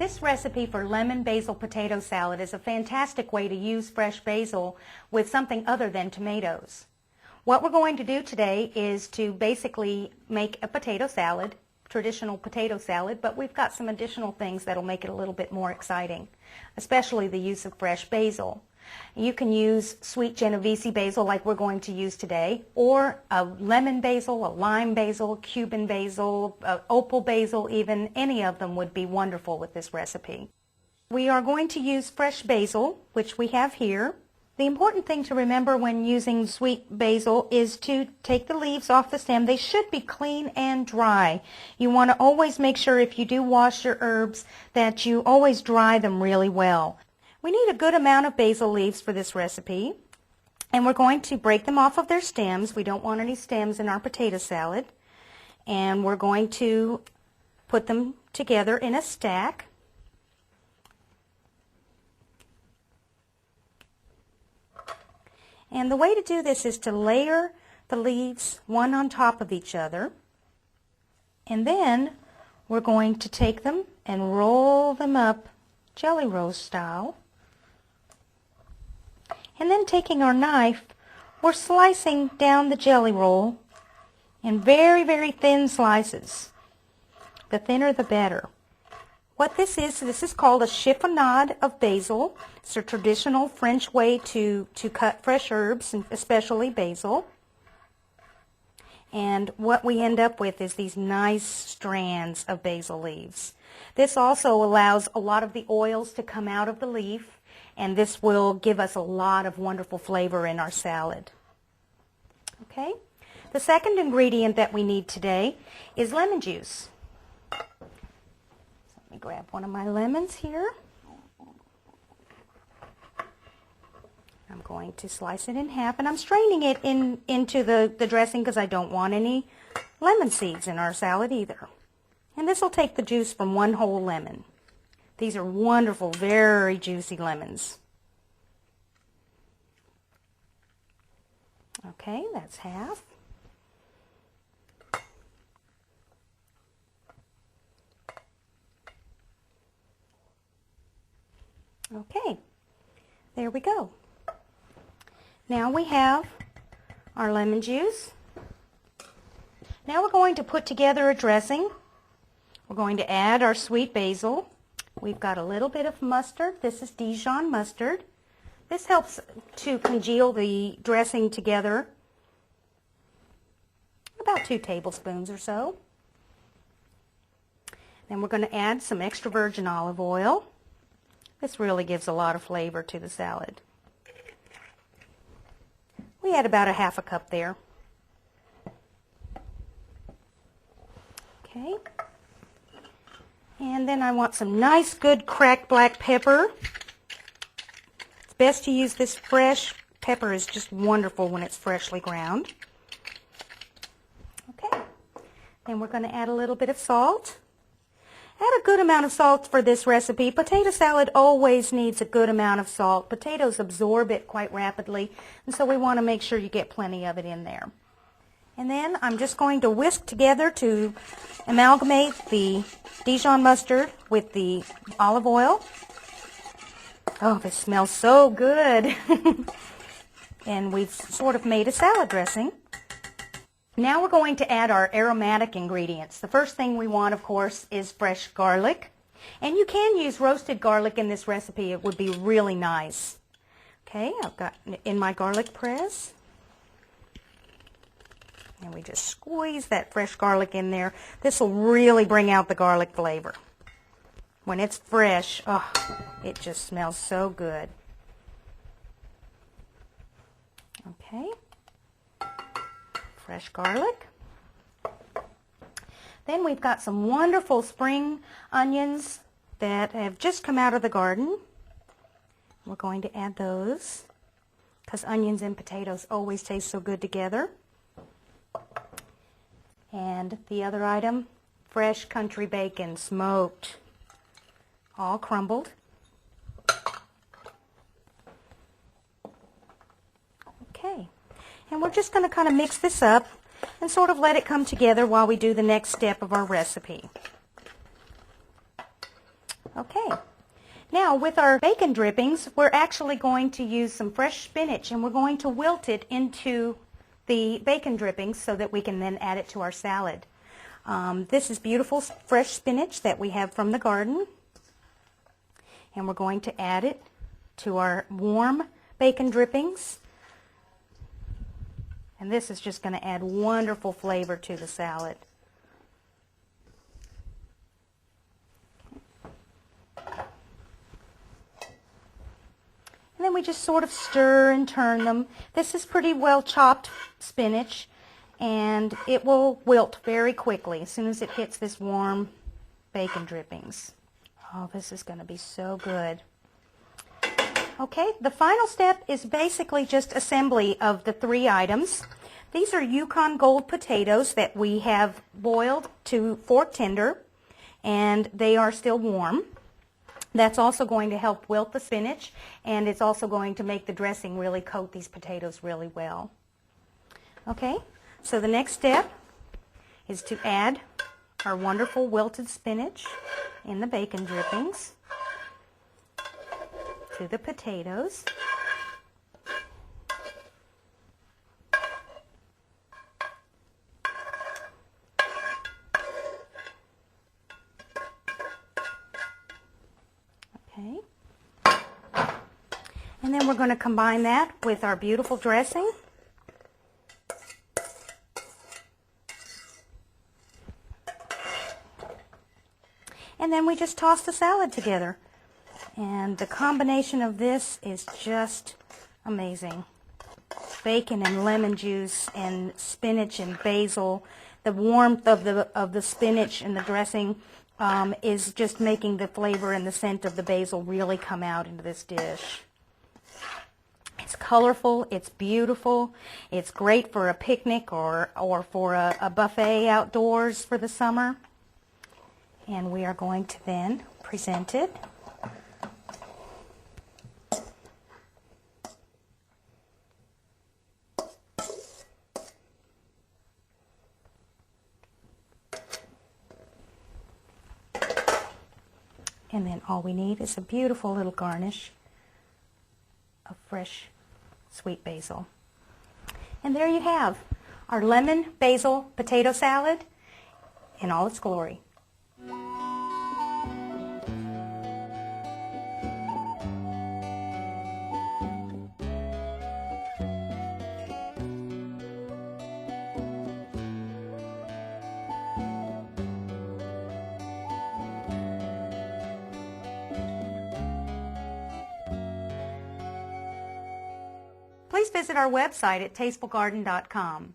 This recipe for lemon basil potato salad is a fantastic way to use fresh basil with something other than tomatoes. What we're going to do today is to basically make a potato salad, traditional potato salad, but we've got some additional things that'll make it a little bit more exciting, especially the use of fresh basil. You can use sweet Genovese basil like we're going to use today, or a lemon basil, a lime basil, Cuban basil, opal basil even. Any of them would be wonderful with this recipe. We are going to use fresh basil, which we have here. The important thing to remember when using sweet basil is to take the leaves off the stem. They should be clean and dry. You want to always make sure if you do wash your herbs that you always dry them really well. We need a good amount of basil leaves for this recipe, and we're going to break them off of their stems. We don't want any stems in our potato salad, and we're going to put them together in a stack. And the way to do this is to layer the leaves one on top of each other, and then we're going to take them and roll them up jelly roll style. And then taking our knife, we're slicing down the jelly roll in very, very thin slices. The thinner the better. What this is called a chiffonade of basil. It's a traditional French way to cut fresh herbs, and especially basil. And what we end up with is these nice strands of basil leaves. This also allows a lot of the oils to come out of the leaf, and this will give us a lot of wonderful flavor in our salad. Okay? The second ingredient that we need today is lemon juice. So let me grab one of my lemons here. I'm going to slice it in half, and I'm straining it into the dressing because I don't want any lemon seeds in our salad either. And this will take the juice from one whole lemon. These are wonderful, very juicy lemons. Okay, that's half. Okay, there we go. Now we have our lemon juice. Now we're going to put together a dressing. We're going to add our sweet basil. We've got a little bit of mustard. This is Dijon mustard. This helps to congeal the dressing together. About 2 tablespoons or so. Then we're going to add some extra virgin olive oil. This really gives a lot of flavor to the salad. We add about a half a cup there. Okay. And then I want some nice good cracked black pepper. It's best to use this fresh. Pepper is just wonderful when it's freshly ground. Okay. Then we're going to add a little bit of salt. Add a good amount of salt for this recipe. Potato salad always needs a good amount of salt. Potatoes absorb it quite rapidly, and so we want to make sure you get plenty of it in there. And then I'm just going to whisk together to amalgamate the Dijon mustard with the olive oil. Oh, this smells so good. And we've sort of made a salad dressing. Now we're going to add our aromatic ingredients. The first thing we want, of course, is fresh garlic. And you can use roasted garlic in this recipe. It would be really nice. Okay, I've got in my garlic press. And we just squeeze that fresh garlic in there. This will really bring out the garlic flavor. When it's fresh, oh, it just smells so good. Okay. Fresh garlic. Then we've got some wonderful spring onions that have just come out of the garden. We're going to add those because onions and potatoes always taste so good together. And the other item, fresh country bacon, smoked, all crumbled. Okay, and we're just going to kind of mix this up and sort of let it come together while we do the next step of our recipe. Okay. Now with our bacon drippings, we're actually going to use some fresh spinach and we're going to wilt it into the bacon drippings so that we can then add it to our salad. This is beautiful fresh spinach that we have from the garden, and we're going to add it to our warm bacon drippings, and this is just going to add wonderful flavor to the salad. And then we just sort of stir and turn them. This is pretty well chopped spinach, and it will wilt very quickly as soon as it hits this warm bacon drippings. Oh, this is going to be so good. Okay, the final step is basically just assembly of the 3 items. These are Yukon Gold potatoes that we have boiled to fork tender, and they are still warm. That's also going to help wilt the spinach, and it's also going to make the dressing really coat these potatoes really well. Okay, so the next step is to add our wonderful wilted spinach in the bacon drippings to the potatoes. Okay. And then we're going to combine that with our beautiful dressing. And then we just toss the salad together. And the combination of this is just amazing. Bacon and lemon juice and spinach and basil. The warmth of the spinach and the dressing is just making the flavor and the scent of the basil really come out into this dish. It's colorful, it's beautiful, it's great for a picnic or for a buffet outdoors for the summer. And we are going to then present it. And then all we need is a beautiful little garnish of fresh sweet basil. And there you have our lemon basil potato salad in all its glory. Please visit our website at tastefulgarden.com.